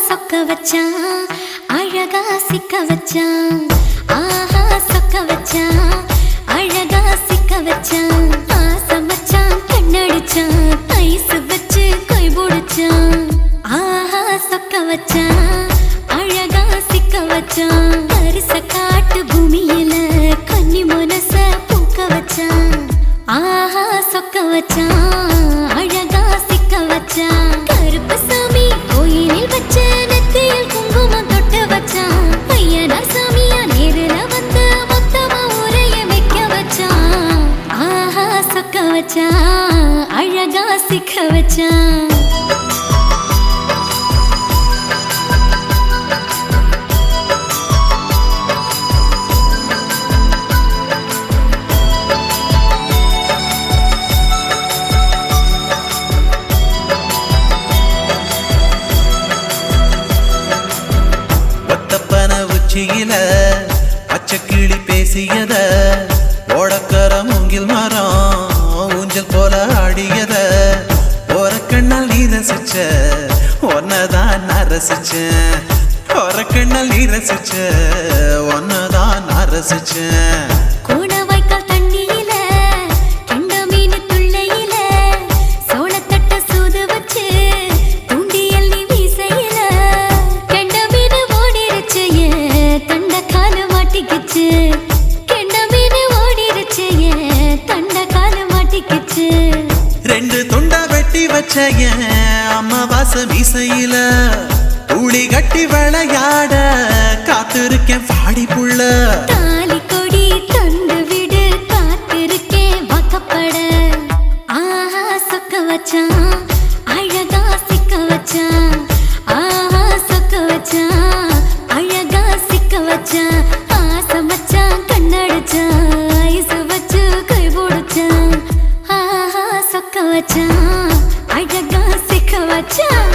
சொக்க வச்சான் அழகா சிக்க வச்சான் ஆஹா சொக்க வச்சான் அழகா சிக்க வச்சான் ஆசை மச்சான் கண்ணடிச்சான் ஐஸ் வச்சு கை போடுச்சான் ஆஹா சொக்க வச்சான் அழகா சிக்க வச்சான் அரிச காட்டு பூமியில கன்னி மனச பூக்க வச்சான் ஆஹா சொக்க வச்சான் அழகா சிக்க வச்சான் கருப்பு சாமி கோயிலில் வச்ச நெத்தியில் குங்குமம் தொட்டு வச்சான் பையனா சாமியா நேரில வந்து மொத்தமா ஊரைய வைக்க வச்சான் ஆஹா சொக்க வச்சான் அழகா சிக்க வச்சான் பச்சைக்கிளி பேசியத ஓடக்கர மூங்கில் மரம் ஊஞ்சல் போல ஆடியத ஒரு கண்ணால் நீ ரசிச்ச ஒன்னதான் நான் ரசிச்சேன் ஒரு கண்ணால் நீ ரசிச்ச ஒன்னதான் நான் ரசிச்சேன் ரெண்டு துண்டா வெட்டி வச்ச அம்மாவாச மீசையில ஊழி கட்டி விளையாட காத்திருக்கேன் பாடி புள்ள தாலி கொடி தந்து விடு காத்திருக்கேன் வாக்கப்பட ஆஹா சொக்க வச்சான் அழகா சிக்க வச்சான் ஆஹா சொக்க வச்சான் அழகா சிக்க வச்சான் ஆசை மச்சான் கண்ணடிச்சான் ஐஸ் வச்சு கை போடுச்சான் ஆஹா சொக்க வச்சான் அழகா சிக்க வச்சான்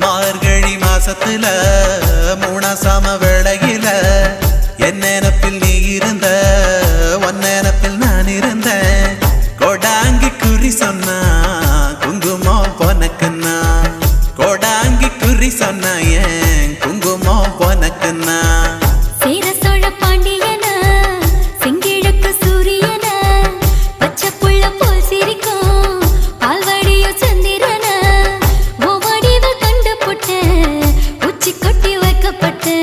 மார்கழி மாசத்துல மூணாசாம வேளையில என் நினப்பில் நீ இருந்த உன் நினப்பில் நான் இருந்தேன் கோடாங்கி குறி சொன்னா குங்குமம் பொனக்குன்னா கோடாங்கி குறி சொன்னா ஏன் குங்குமம் பொனக்குன்னா சேர சோழ பாண்டியன செங்கிழக்கு சூரியன பச்சை புள்ள போல் சிரிக்கும் பால்வடியோ சந்திரன ஓ வடிவ கண்டு புட்ட உச்சி கொட்டி வைக்கப்பட்டு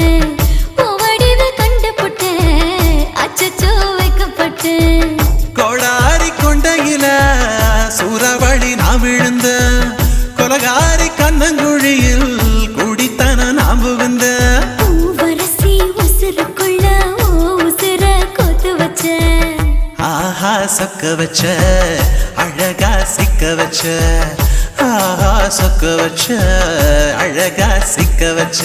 கோடாரி கொண்டையில சூறாவளி நான் விழுந்த கொலகாரி கண்ணங்குழியில் குடித்தன நாம் புகுந்த வரசி உசுருக்குள்ள உசுர கொத்து வச்ச ஆஹா சொக்க வச்ச அழகா சிக்க வச்ச ஆஹா சொக்க வச்ச அழகா சிக்க வச்ச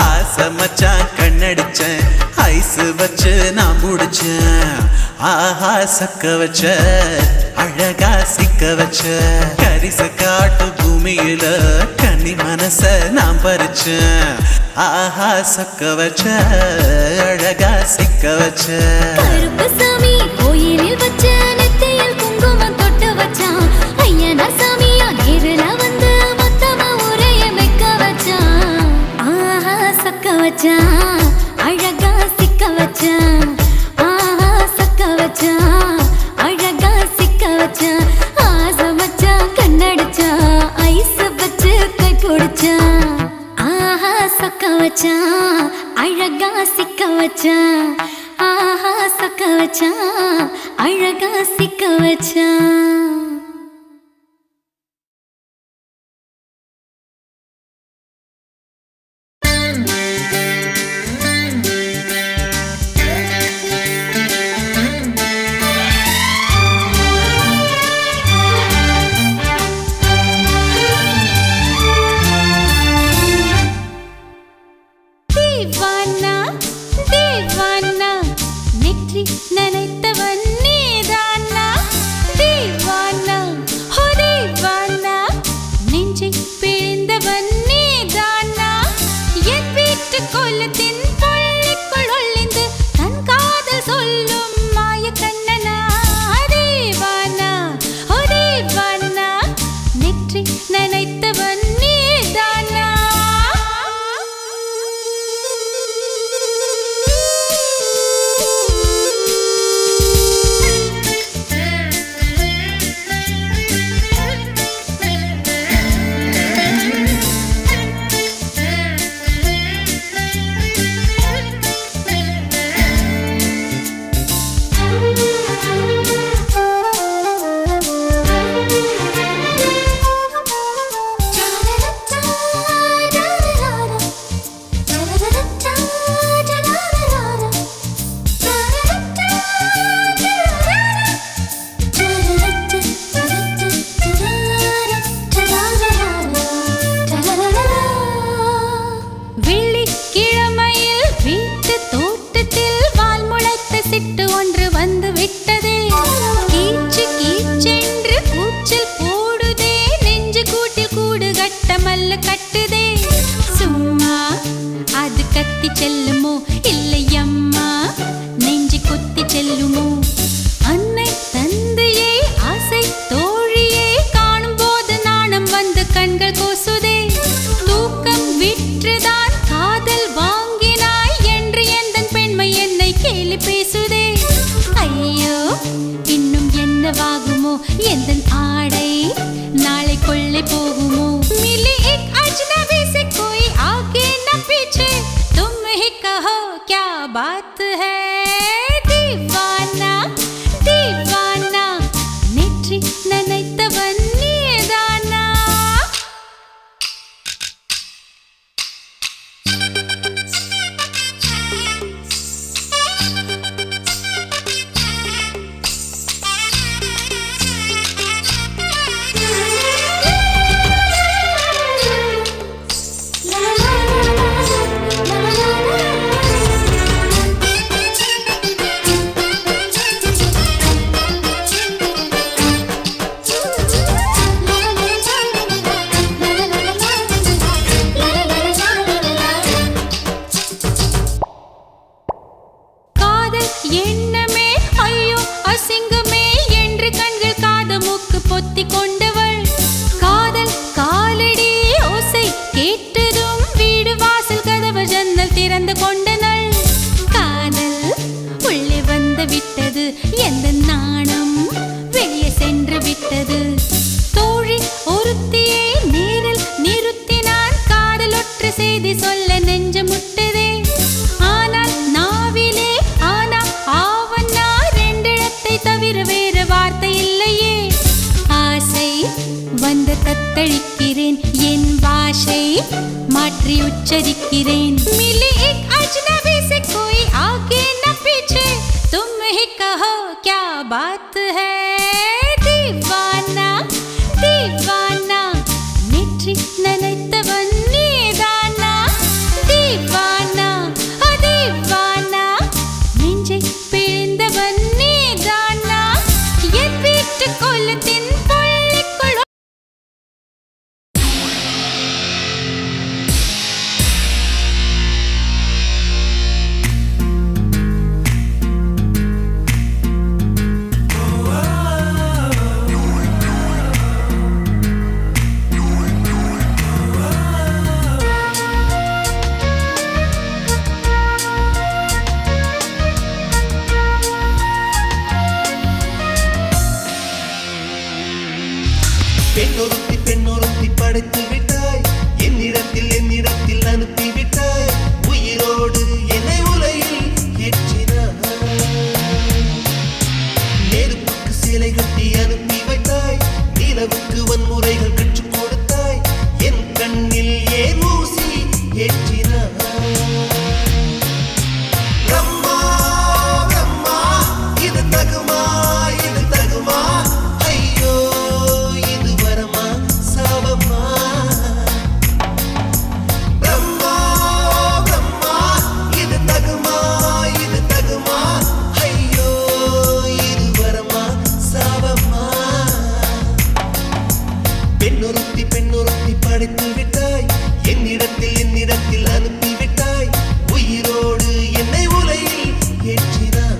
ஆசை மச்சான் கண்ணடிச்சேன் ஐஸ் வச்சு நான் முடிச்சேன் ஆஹா சொக்க வச்ச அழகா சிக்க வச்ச கரிச காட்டு பூமியில கன்னி மனச நான் பறிச்சேன் ஆஹா சொக்க வச்ச அழகா சிக்க வச்ச கருப்பு சாமி கோயிலில் வச்ச நெத்தியில் குங்குமம் தொட்டு வச்சான் ஐயனா சாமியா நேரில வந்து மொத்தமா ஊரைய வைக்க வச்சான் ஆஹா சொக்க வச்சான் அழகா சிக்க வச்சான் ஆஹா சொக்க வச்சான் அழகா சிக்க வச்சான் ஆசை மச்சான் கண்ணடிச்சான் ஐஸ் வச்சு கை போடுச்சான் ஆஹா சொக்க வச்சான் அழகா சிக்க வச்சான் ஆஹா சொக்க வச்சான் அழகா சிக்க வச்சான் நினைத்தவன் நீதானா, தீவானா, ஓ தீவானா. என்னவாகுமோ எந்தன் ஆடை நாளை கொள்ளை போகுமோ मिली एक अजनबी से कोई आगे न पीछे तुम ही कहो क्या बात है दीवाना दीवाना नेற்றி நினைத்தவன் நீதானா எண்ணமே ஐயோ அசிங்கமே என்று கண்கள் காது மூக்கு பொத்தி கொண்டவள் காதல் காலடி ஓசை கேட்டதும் வீடு வாசல் கதவு ஜன்னல் திறந்து கொண்டனள் காதல் உள்ளே வந்து விட்டது எந்த நாணம் வெளியே சென்று விட்டது தோழி ஒருத்தியை நேரில் நிறுத்தினான் காதலொற்று செய்தி சொல்ல நெஞ்சு முட்டதே ஆனால் நாவிலே ஆனா ஆவன்னா ரெண்டிடத்தை தவிர வேறு வார்த்தை இல்லையே ஆசை வந்து தத்தளிக்கிறேன் என் பாஷை மாற்றி உச்சரிக்கிறேன் मिली एक अजनबी से कोई आगे न पीछे तुम ही कहो क्या बात है दीवाना दीवाना नेற்றி நினைத்தவன் நீதானா दीवाना दीवाना நெஞ்சை பிழிந்தவன் நீதானா என் வீட்டு கொல்லத்தின் பள்ளிக்குள் பெண்ணொருத்தி படைத்து விட்டாய் என்னிடத்தில் அனுப்பி விட்டாய் உயிரோடு என்னை உலையில் ஏற்றினாய் நெருப்புக்கு சிலை கட்டி அனுப்பி வைத்தாய் நிலவுக்கு வன்முறைகள் கற்றுக் கொடுத்தாய் என் கண்ணில் ஏன் ஊசி ஏற்றினாய் பிரம்மா பிரம்மா இது தகுமா இது தகுமா ஐயோ இது வரமா சாபமா பிரம்மா பிரம்மா இது தகுமா ஐயோ இது வரமா சாபமா பெண்ணொருத்தி படைத்து விட்டாய் என்னிடத்தில் அனுப்பி விட்டாய் உயிரோடு என்னை உலையில் ஏற்றினாய்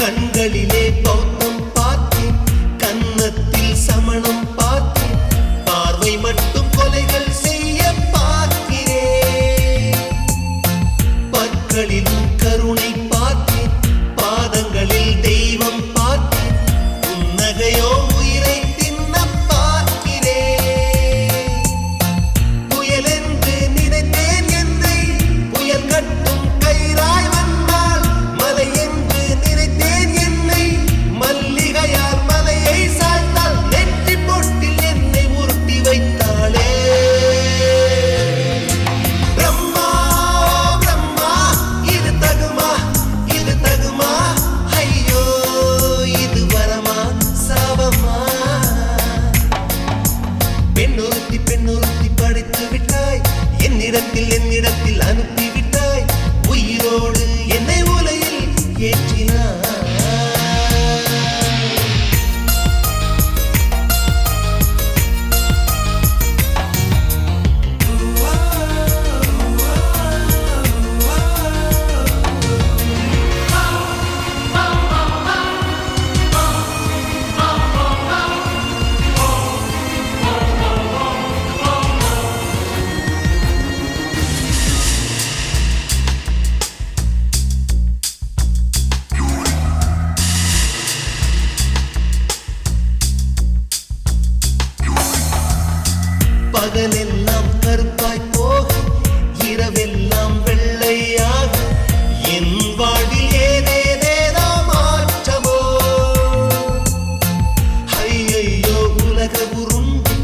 கண்களிலே பௌத்தம் பார்த்தேன் கன்னத்தில் சமணம் பார்த்தேன் பார்வை மட்டும் கொலைகள் செய்ய பார்க்கிறேன் பற்களிலும் கருணை பார்த்தேன் பாதங்களில் தெய்வம் பார்த்தேன் புன்னகையோ உயிரை தின்ன பார்க்கிறேன் புயலென்று நினைத்தேன் என்னை புயல் கட்டும் கயிறாய் வந்தால் மலை என்று நினைத்தேன் என்னை பகலெல்லாம் கருப்பாய் போக இரவெல்லாம் வெள்ளையாக என் வாழ்வில் ஏதேதேதோ மாற்றமோ ஐயையோ உலக உருண்டு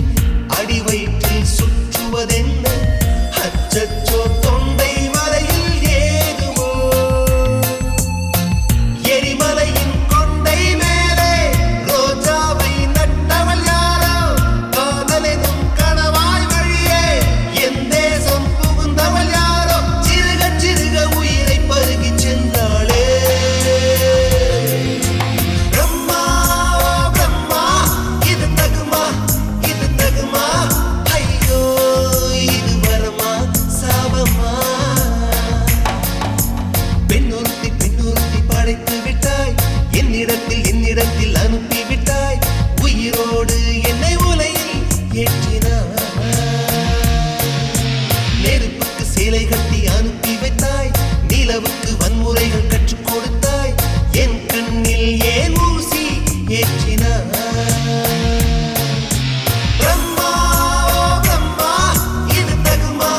அடி வயிற்றில் சுற்றுவதென்ன அச்சச்சோ தொண்டை மலையில் ஏதுமோ எரிமலையின் கொண்டை மேலே ரோஜாவை நட்டவள் யாரோ காதலெனும் கணவாய் வழியே என் தேசம் புகுந்தவள் யாரோ சிறுக சிறுக உயிரை பருகிச் சென்றாளே பிரம்மா பிரம்மா இது தகுமா ஐயோ இது வரமா சாபமா பெண்ணொருத்தி படைத்து விட்டாய் என்னிடத்தில் அனுப்பி விட்டாய் உயிரோடு என்னை உலையில் ஏற்றினாய் நெருப்புக்கு சேலை கட்டி அனுப்பி வைத்தாய் நிலவுக்கு வன்முறைகள் கற்றுக் கொடுத்தாய் என் கண்ணில் ஏன் ஊசி ஏற்றினாய் பிரம்மா பிரம்மா இது தகுமா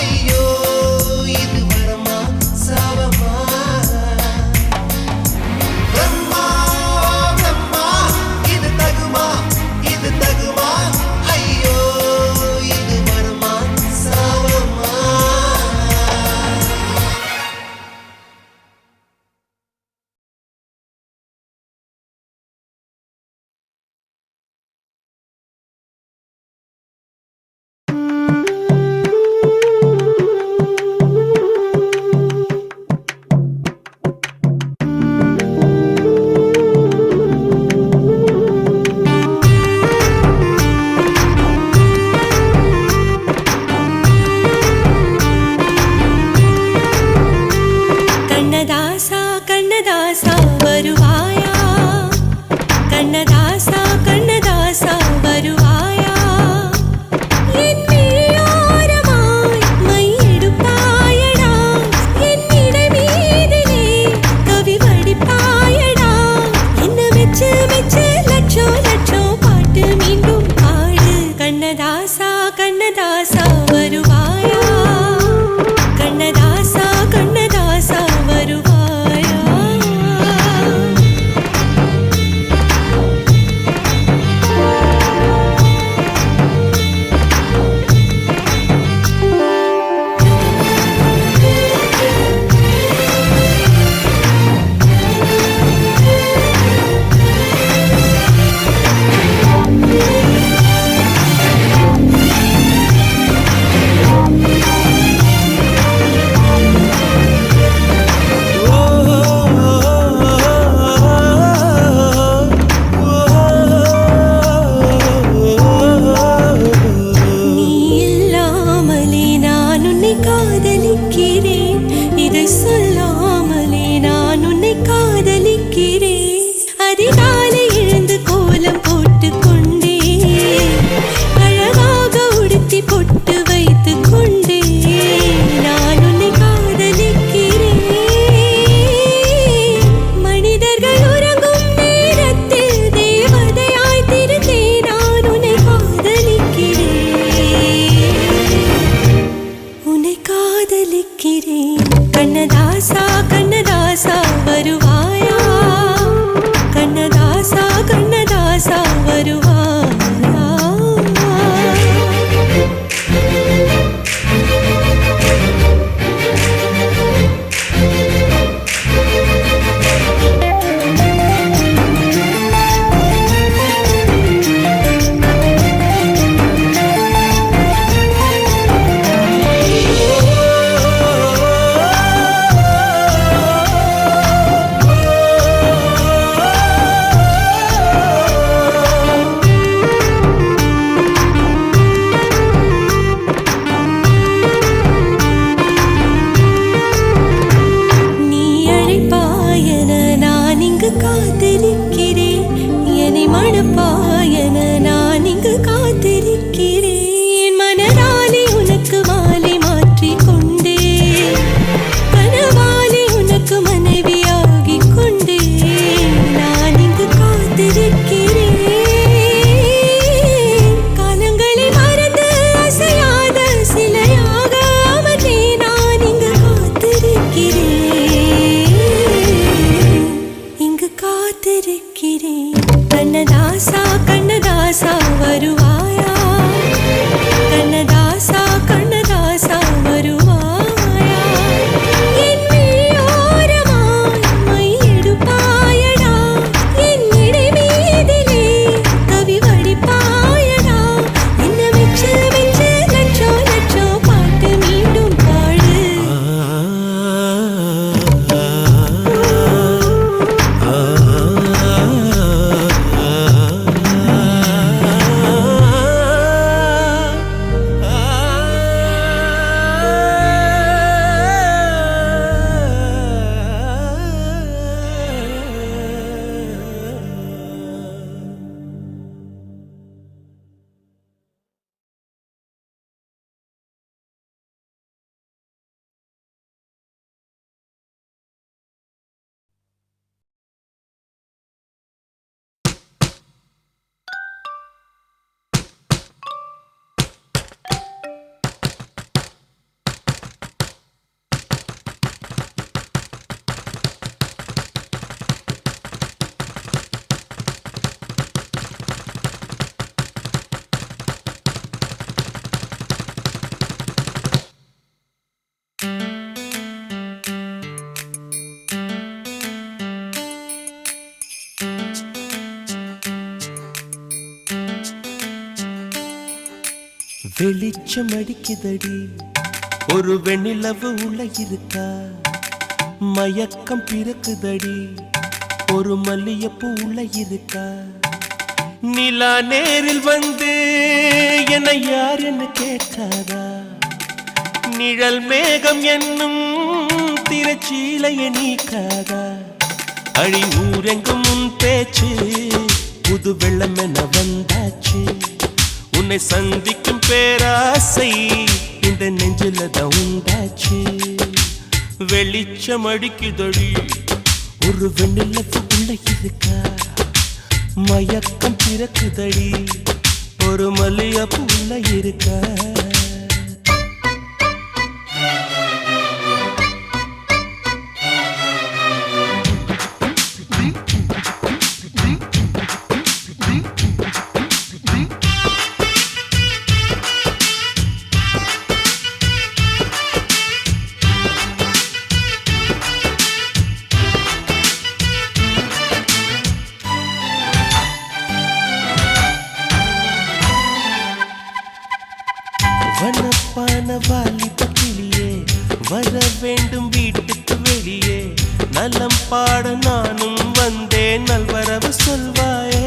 ஐயோ இது வரமா சாபமா பிரம்மா பிரம்மா இது தகுமா ஐயோ இது வரமா சாபமா கண்ணதாசா கண்ணதாசா வருவாயா கண்ணதாசா கண்ணதாசா வருவாயா என் விழியோரமாய் மையெடுப்பாயடா என்னிட மீதிலே கவி வடிப்பாயடா என்ன மெச்சு மெச்சு லட்சம் பாட்டு மீண்டும் பாடு கண்ணதாசா கண்ணதாசா வருவாயா கண்ணதாசா கண்ணதாசா வருவாயா நீ இல்லாமலே நான் உன்னை காதலிக்கிறேன் இதை சொல்லாமலே நான் உன்னை காதலிக்கிறேன் அதிகாலை எழுந்து கோலம் போட்டு கொண்டே அழகாக உடுத்தி பொட்டு வைத்து கொண்டே நான் உன்னை காதலிக்கிறேன் மனிதர்கள் உறங்கும் நேரத்தில் தேவதையாய் திருந்தே நான் உன்னை காதலிக்கிறேன் கண்ணதாசா கண்ணதாசா வருவாயா கண்ணதாசா கண்ணதாசா வருவாயா வெளிச்சம் அடிக்குதடி ஒரு வெண்ணிலவு உள்ள இருக்கா மயக்கம் பிறக்குதடி ஒரு மல்லியப்பூ உள்ள இருக்கா நிலா நேரில் வந்து என்னை யார் என்ன கேட்காதா நிழல் மேகம் என்னும் திரைச்சீலைய நீக்காதா அழி ஊரெங்கும் உன் பேச்சு புது வெள்ளம் என வந்தாச்சு உன்னை சந்திக்கும் பேராசை இந்த நெஞ்சில தான் உண்டாச்சு வெளிச்சம் அடிக்குதடி ஒரு வெண்ணிலவு உள்ள இருக்கா மயக்கம் பிறக்குதடி ஒரு மல்லியப்பூ உள்ள இருக்கா வனப்பான வாலிப கிளியே வர வேண்டும் வீட்டுக்கு வெளியே நலம் பாட நானும் வந்தேன் நல்வரவு சொல்வாயே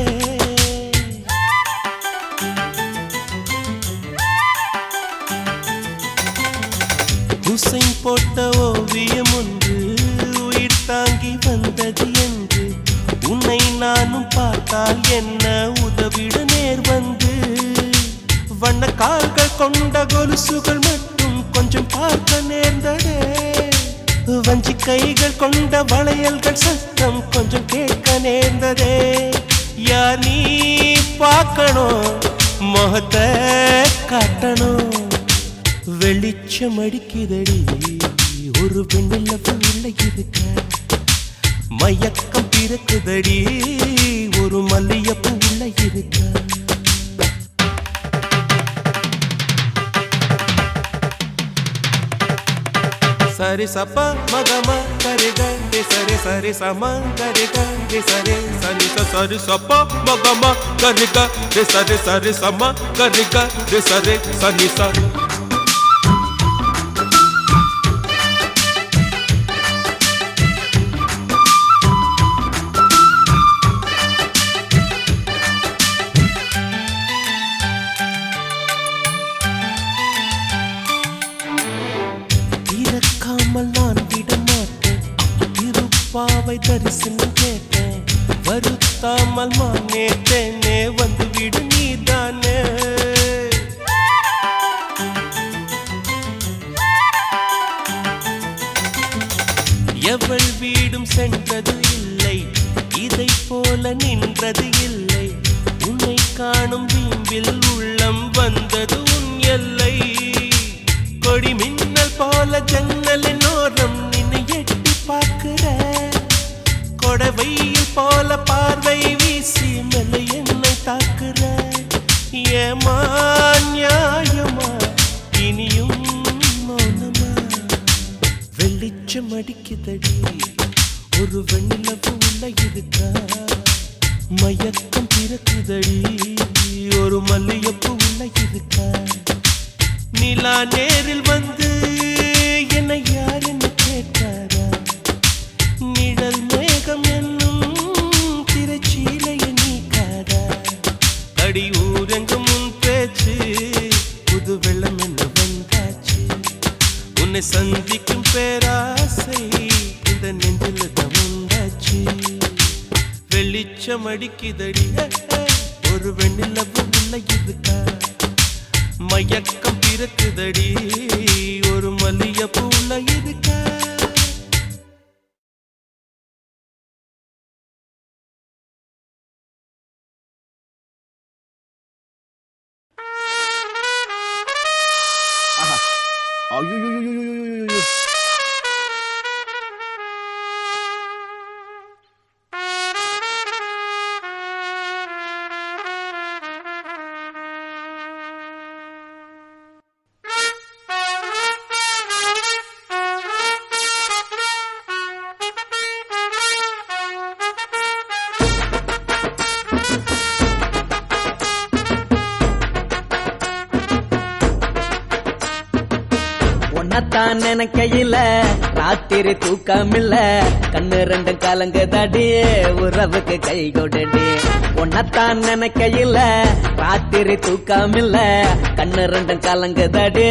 ஹுசைன் போட்ட ஓவியம் ஒன்று உயிர் தாங்கி வந்தது என்று உன்னை நானும் பார்த்தால் என்ன உதவிட நேர் வந்து வண்ண கால்கள் கொண்ட கொலுசுகள் மட்டும் கொஞ்சம் பார்க்க நேர்ந்ததே வஞ்சி கைகள் கொண்ட வளையல்கள் சத்தம் கொஞ்சம் கேட்க நேர்ந்ததே யார் நீ பார்க்கணும் முகத்தை காட்டணும் வெளிச்சம் அடிக்குதடி ஒரு வெண்ணிலவு உள்ள இருக்க மயக்கம் பிறக்குதடி ஒரு மல்லியப்பூ உள்ள இருக்க சரி சப்பா மகமா கரிக சரி சரி சமா கரிக சரி சரி சரி சப்பா மகமா கரிக சரி சரி சமா கரிக சரி சனி சா நான் விட மாட்டேன் திருப்பாவை தரிசனம் கேட்டேன் வருத்தாமல் மானே தேனே வந்து விடு நீதானே எவள் வீடும் சென்றது இல்லை இதை போல நின்றது இல்லை உன்னை காணும் வீம்பில் உள்ளம் வந்தது உன் எல்லை கொடி மின்னல் போல ஜன்னலின் ஓரம் நின்னு எட்டி பார்க்கிற கொடவையில் போல பார்வை வீசி மெல்ல என்னை தாக்குற ஏமா நியாயமா இனியும் மௌனமா வெளிச்சம் அடிக்குதடி ஒரு வெண்ணிலவு உள்ள இருக்கா மயக்கம் பிறக்குதடி ஒரு மல்லியப்பூ உள்ள இருக்கா நிலா நேரில் வந்து என்னை யார் என்ன கேட்காதா நிழல் மேகம் என்னும் திரைச்சீலைய நீக்காதா அடி ஊரெங்கும் உன் பேச்சு புது வெள்ளம் என்ன வந்தாச்சு உன்னை சந்திக்கும் பேராசை இந்த நெஞ்சில தான் உண்டாச்சு வெளிச்சம் அடிக்குதடி ஒரு வெண்ணிலவு உள்ள இருக்கா மயக்கம் பிறக்குதடி ஒரு மல்லியப்பூ உள்ள இருக்கா உன்னத்தான் நினைக்கையில ராத்திரி தூக்கமில்ல கண்ணு ரெண்டும் கலங்குதடி உறவுக்கு கை கொடுடி உன்னத்தான் நினைக்கையில ராத்திரி தூக்கமில்ல கண்ணு ரெண்டும் கலங்குதடி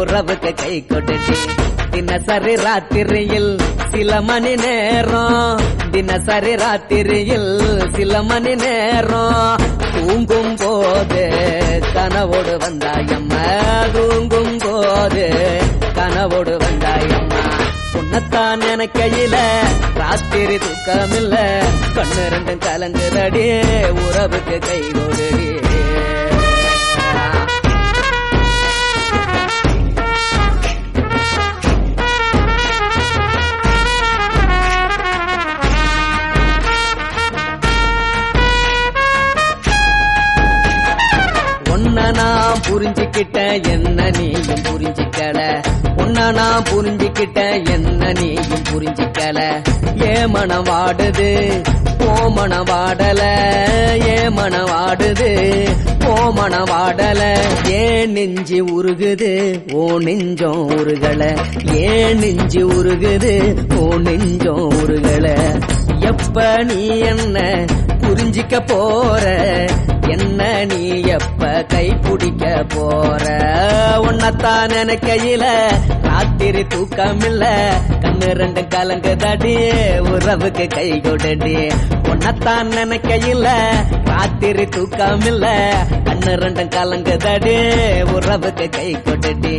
உறவுக்கு கை கொடுடி தினசரி ராத்திரியில் சில மணி நேரம் தினசரி ராத்திரியில் சில மணி நேரம் தூங்கும் போது கனவோடு வந்தாயம்மா தூங்கும் போது கனவோடு வந்தாயம்மா உன்னத்தான் நினைக்கையில ராத்திரி தூக்கமில்ல கண்ணு ரெண்டும் கலங்குதடி உறவுக்கு கை கொடுடி நான் புரிஞ்சுக்கிட்ட என்ன நீயும் புரிஞ்சிக்கல உன்ன நான் புரிஞ்சுக்கிட்ட என்ன நீயும் புரிஞ்சிக்கல ஏ மனம் வாடுது போ மனம் வாடல ஏ மனம் வாடுது போ மனம் வாடல ஏன் நெஞ்சு உருகுது ஓ நெஞ்சம் உருகல ஏன் நெஞ்சு உருகுது ஓ நெஞ்சம் உருகல எப்ப நீ என்ன புரிஞ்சிக்க போற என்ன நீ எப்ப கை பிடிக்க போற உன்னத்தான் நினைக்கையில ராத்திரி தூக்கமில்ல கண்ணு ரெண்டும் கலங்குதடி உறவுக்கு கை கொடுடி உன்னத்தான் நினைக்கையில ராத்திரி தூக்கமில்ல கண்ணு ரெண்டும் கலங்குதடி உறவுக்கு கை கொடுடி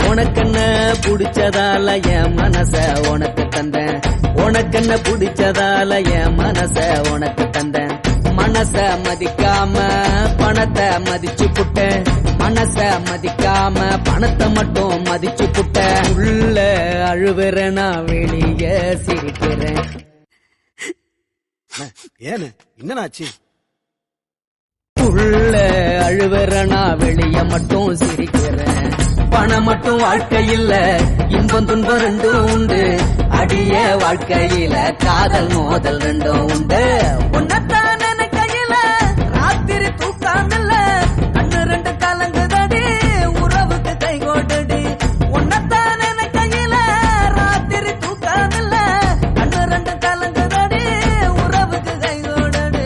உனக்கென்ன பிடிச்சதால என் மனச உனக்கு தந்தேன் உனக்கென்ன பிடிச்சதால என் மனச உனக்கு தந்தேன் மனச மதிக்காம பணத்தை மதிச்சு புட்டேன் மனச மதிக்காம பணத்தை மட்டும் மதிச்சு புட்டேன் உள்ள அழுவுறேன் நான் வெளிய சிரிக்கிறேன் ஏன்னு என்னன்னாச்சு உள்ள அழுவுறேன் நான் வெளிய மட்டும் சிரிக்கிறேன் பணம் மட்டும் வாழ்க்கையில இன்பம் துன்பம் ரெண்டும் உண்டு அடிய வாழ்க்கையில காதல் மோதல் ரெண்டும் உண்டு உன்னத்தான் நினைக்கையில ராத்திரி தூக்காமல்ல கண்ணு ரெண்டு கலங்குதடி உறவுக்கு கை கோட்டடி உன்னத்தான் நினைக்கையில ராத்திரி தூக்காமல்ல கண்ணு ரெண்டு கலங்குதடி உறவுக்கு கை கோட்டடி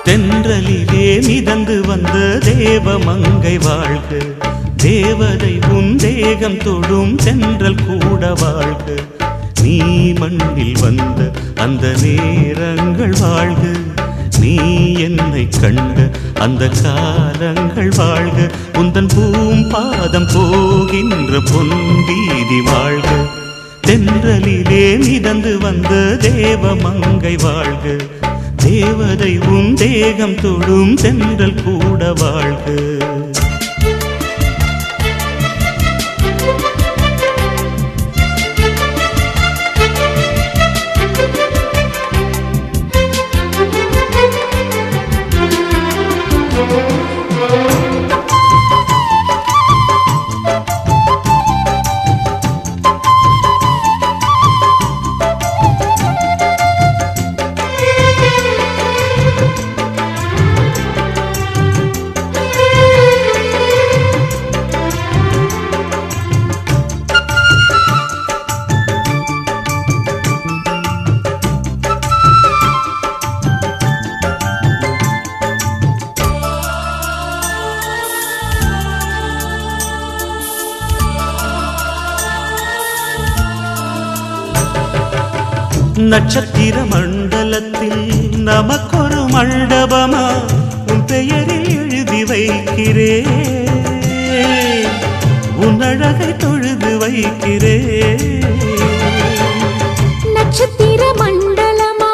தென்றலிலே மிதந்து வந்த தேவமங்கை வாழ்க தேவதை உன் தேகம் தொடும் தென்றல் கூட வாழ்க நீ மண்ணில் வந்த அந்த நேரங்கள் வாழ்க நீ என்னை கண்ட அந்த காலங்கள் வாழ்க உந்தன் பூம்பாதம் போகின்ற பொன்வீதி வாழ்க தென்றலிலே மிதந்து வந்த தேவமங்கை வாழ்க தேவதை உன் தேகம் தொடும் தென்றல் கூட வாழ்க நட்சத்திர மண்டலத்தில் நமக்கொரு மண்டபமா உன் பெயரில் எழுதி வைக்கிறேன், உன் அழகை தொழுது வைக்கிறேன். நட்சத்திர மண்டலமா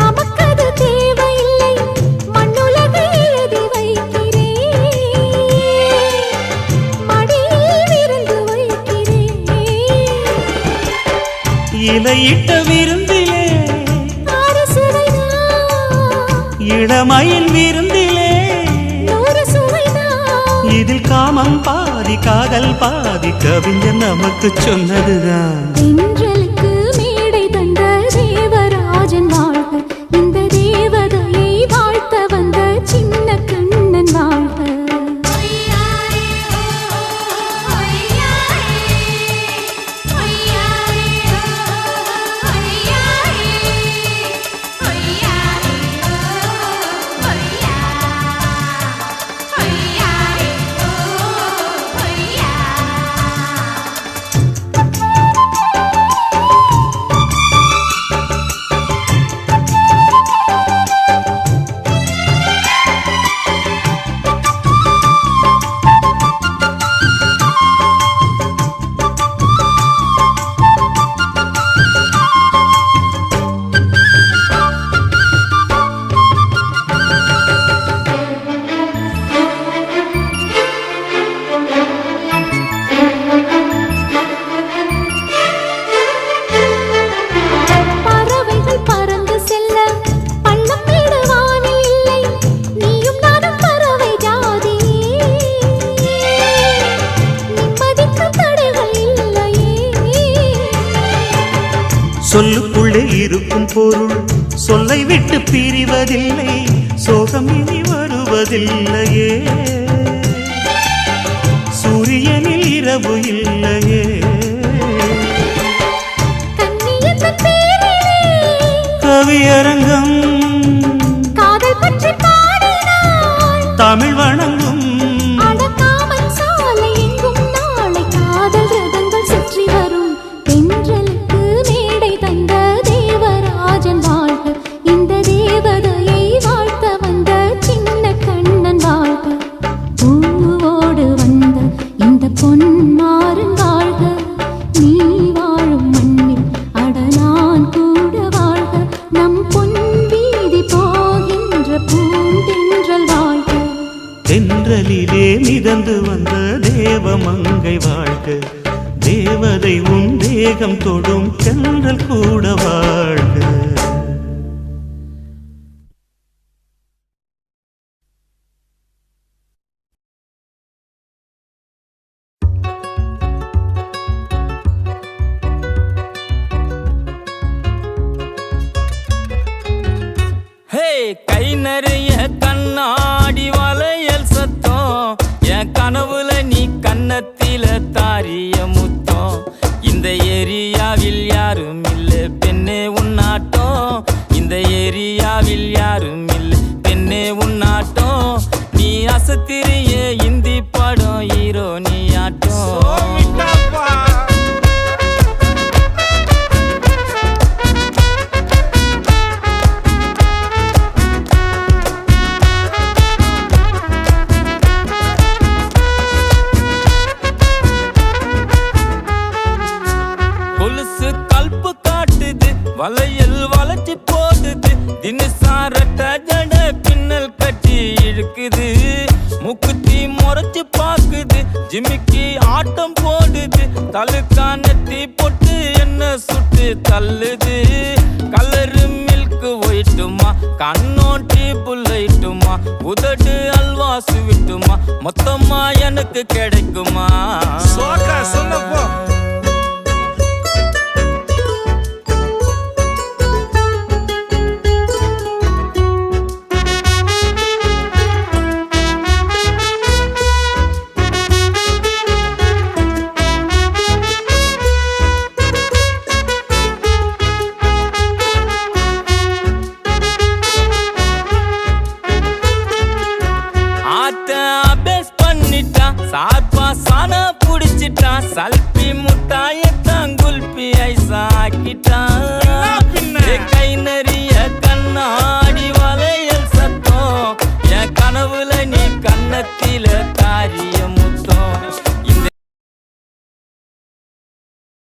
நமக்கது தேவையில்லை, மண்ணுலகை எழுதி வைக்கிறேன், மடியில் விருந்து வைக்கிறேன். இலையிட்ட விருந்திலே இளமயில் விருந்திலே இதில் காமம் பாதி காதல் பாதி கவிஞர் நமக்கு சொன்னதுதான். தென்றலுக்கு மேடை தந்த தேவராஜன் வாழ்க, இந்த தேவதையை வாழ்த்த வந்த சின்ன கண்ணன் வாழ்க. சொல்லுக்குள்ளே இருக்கும் பொருள் சொல்லை விட்டு பிரிவதில்லை, சோகம் இனி வருவதில்லையே, சூரியனில் இரவு இல்லையே. கவியரங்கம் காதல் பற்றி பாடினாள், தமிழ் வணங்கும் அடக்காமல் சாலை எங்கும் நாளை காதல் ரதங்கள் சுற்றி வரும். தென்றலுக்கு மேடை தந்த தேவராஜன் வாழ்க, இந்த தேவதையை வாழ்த்த வந்த சின்ன கண்ணன் வாழ்க. பூவோடு வந்த இந்த பொன்மாறன் வாழ்க, நீ வாழும் மண்ணில் அட நான் கூட வாழ்க, நம் பொன் வீதி போகின்ற பூந்தென்றல் வாழ்க. தென்றலிலே மிதந்து வந்த தேவமங்கை வாழ்க, தேவதை உன் தேகம் தொடும் தென்றல் கூட வாழ்க. கை நிறைய கண்ணாடி வளையல் சத்தம், என் கனவுல நீ கன்னத்தில தாரிய முத்தம். இந்த ஏரியாவில் யாரும் இல்ல பெண்ணே உன்னாட்டம், இந்த ஏரியாவில் யாரும் இல்ல பெண்ணே உன்னாட்டம். நீ அசத்திரிய இந்தி படம் ஹீரோ நீ ஆட்டம். வளையல் வளைச்சி போடுது, தினசாரட்ட ஜட பின்னல் கட்டி இழுக்குது, முக்குத்தி முறைச்சு பாக்குது, ஜிமிக்கி ஆட்டம் போடுது, தலுக்கானத்தி பொட்டு என்ன சுட்டு தள்ளுது. கலரு மில்க் ஒயிட்டுமா, கண்ணோட்டி புல்லைட்டுமா, உதடு அல்வாசு விட்டுமா, மொத்தமா எனக்கு கிடைக்குமா? சொன்னப்போ